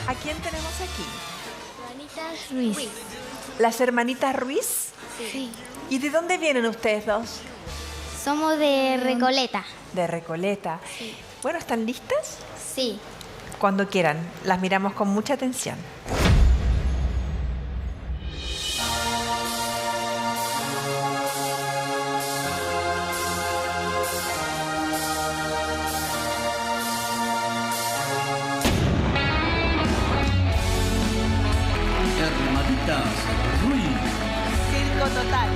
¿A quién tenemos aquí? Hermanitas Ruiz. ¿Las hermanitas Ruiz? Sí. ¿Y de dónde vienen ustedes dos? Somos de Recoleta. De Recoleta. Sí. Bueno, ¿están listas? Sí. Cuando quieran. Las miramos con mucha atención. Hermanitas Ruiz. Circo total.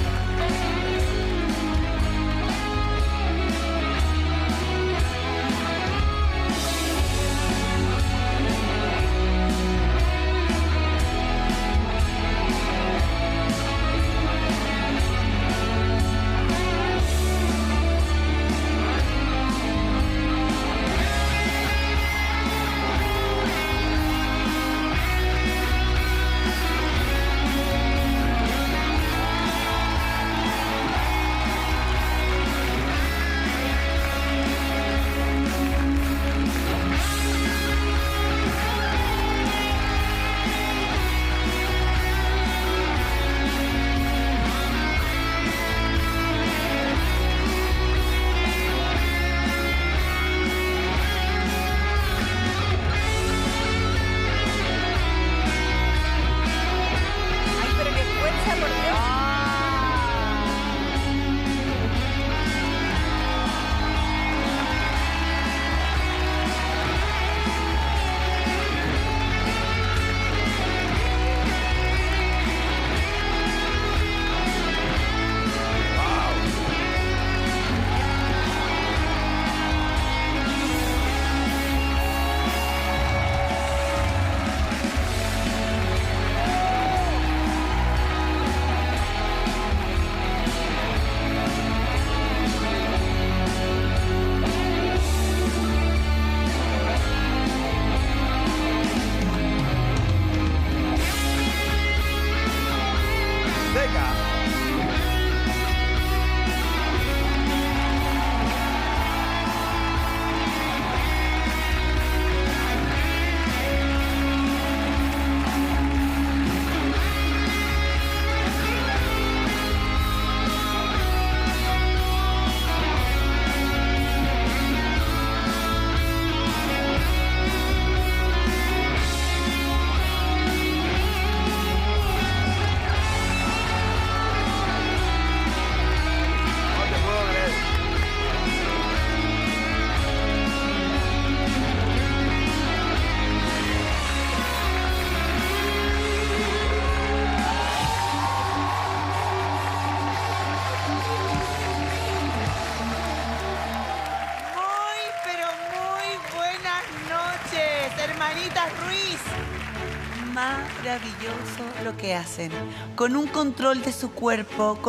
Hermanitas Ruiz. Maravilloso lo que hacen. Con un control de su cuerpo.